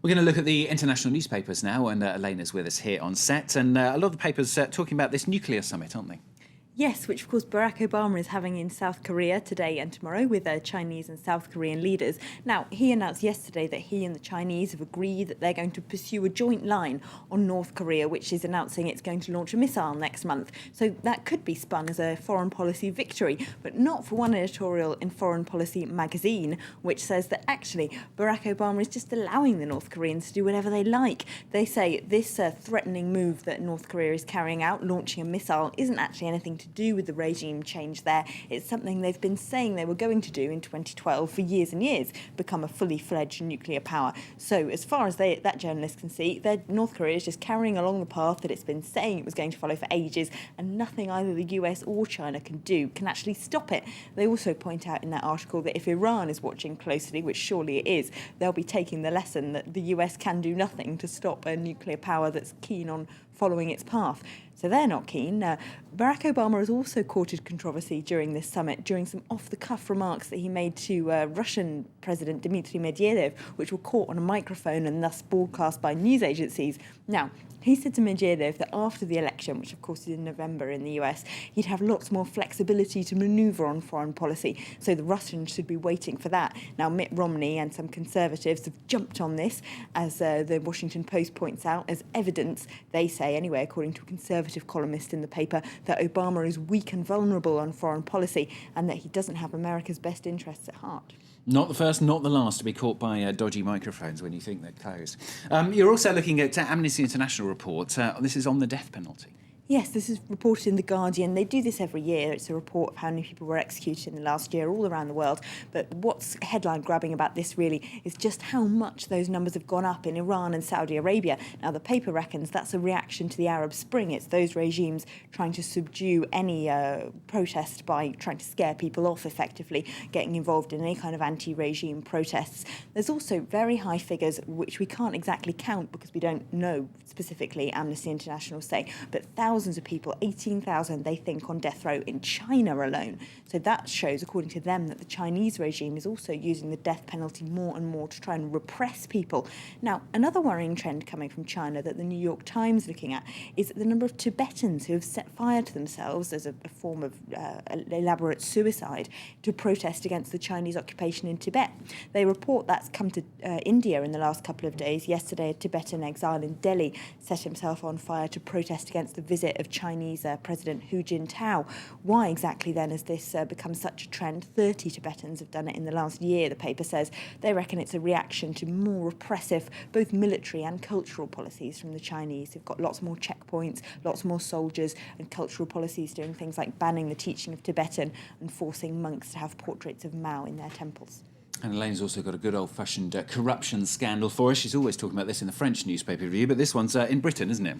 We're going to look at the international newspapers now, and Elena's with us here on set. And a lot of the papers talking about this nuclear summit, aren't they? Yes, which of course Barack Obama is having in South Korea today and tomorrow with Chinese and South Korean leaders. Now, he announced yesterday that he and the Chinese have agreed that they're going to pursue a joint line on North Korea, which is announcing it's going to launch a missile next month. So that could be spun as a foreign policy victory, but not for one editorial in Foreign Policy magazine, which says that actually Barack Obama is just allowing the North Koreans to do whatever they like. They say this threatening move that North Korea is carrying out, launching a missile, isn't actually anything to do with the regime change there. It's something they've been saying they were going to do in 2012 for years and years, become a fully fledged nuclear power. So as far as that journalist can see, North Korea is just carrying along the path that it's been saying it was going to follow for ages, and nothing either the US or China can actually stop it. They also point out in that article that if Iran is watching closely, which surely it is, they'll be taking the lesson that the US can do nothing to stop a nuclear power that's keen on following its path. So they're not keen. Barack Obama has also courted controversy during this summit, during some off-the-cuff remarks that he made to Russian President Dmitry Medvedev, which were caught on a microphone and thus broadcast by news agencies. Now, he said to Medvedev that after the election, which of course is in November in the US, he'd have lots more flexibility to manoeuvre on foreign policy, so the Russians should be waiting for that. Now, Mitt Romney and some conservatives have jumped on this, as the Washington Post points out, as evidence, they say anyway, according to a conservative columnist in the paper, that Obama is weak and vulnerable on foreign policy and that he doesn't have America's best interests at heart. Not the first, not the last to be caught by dodgy microphones when you think they're closed. You're also looking at Amnesty International report. This is on the death penalty. Yes, this is reported in The Guardian. They do this every year. It's a report of how many people were executed in the last year all around the world. But what's headline grabbing about this really is just how much those numbers have gone up in Iran and Saudi Arabia. Now, the paper reckons that's a reaction to the Arab Spring. It's those regimes trying to subdue any protest by trying to scare people off effectively, getting involved in any kind of anti-regime protests. There's also very high figures, which we can't exactly count because we don't know specifically, Amnesty International say, but thousands of people, 18,000 they think, on death row in China alone. So that shows, according to them, that the Chinese regime is also using the death penalty more and more to try and repress people. Now, another worrying trend coming from China that the New York Times is looking at is that the number of Tibetans who have set fire to themselves as a form of elaborate suicide to protest against the Chinese occupation in Tibet. They report that's come to India in the last couple of days. Yesterday, a Tibetan exile in Delhi set himself on fire to protest against the visit of Chinese President Hu Jintao. Why exactly then has this become such a trend? 30 Tibetans have done it in the last year, the paper says. They reckon it's a reaction to more repressive, both military and cultural policies from the Chinese. They've got lots more checkpoints, lots more soldiers, and cultural policies doing things like banning the teaching of Tibetan and forcing monks to have portraits of Mao in their temples. And Elena's also got a good old-fashioned corruption scandal for us. She's always talking about this in the French newspaper review, but this one's in Britain, isn't it?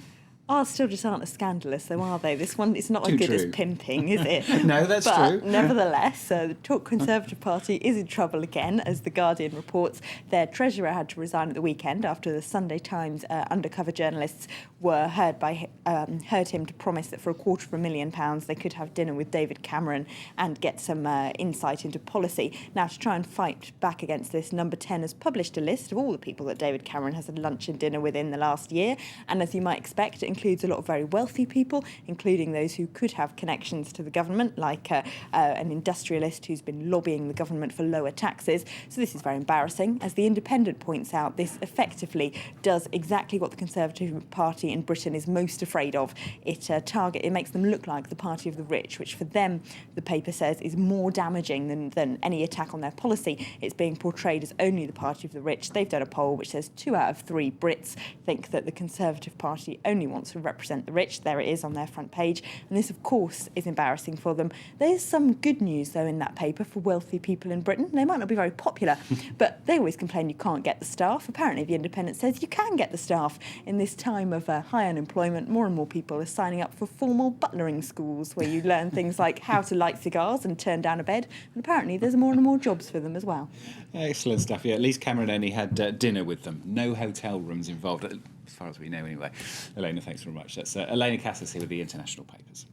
Ours still just aren't as scandalous, though, are they? This one, it's not Too as good true. as pimping, is it? No, that's but true. Nevertheless, the Conservative Party is in trouble again, as The Guardian reports. Their treasurer had to resign at the weekend after the Sunday Times undercover journalists were heard him to promise that for £250,000 they could have dinner with David Cameron and get some insight into policy. Now, to try and fight back against this, Number 10 has published a list of all the people that David Cameron has had lunch and dinner with in the last year, and as you might expect, it includes a lot of very wealthy people, including those who could have connections to the government, like an industrialist who's been lobbying the government for lower taxes. So this is very embarrassing. As The Independent points out, this effectively does exactly what the Conservative Party in Britain is most afraid of. It makes them look like the party of the rich, which for them, the paper says, is more damaging than any attack on their policy. It's being portrayed as only the party of the rich. They've done a poll which says 2 out of 3 Brits think that the Conservative Party only wants to represent the rich. There it is on their front page. And this, of course, is embarrassing for them. There's some good news, though, in that paper for wealthy people in Britain. They might not be very popular, but they always complain you can't get the staff. Apparently, The Independent says you can get the staff. In this time of high unemployment, more and more people are signing up for formal butlering schools where you learn things like how to light cigars and turn down a bed. And apparently, there's more and more jobs for them as well. Excellent stuff. Yeah, at least Cameron only had dinner with them. No hotel rooms involved, as far as we know anyway. Elena, thanks very much. That's Elena Casas here with the International Papers.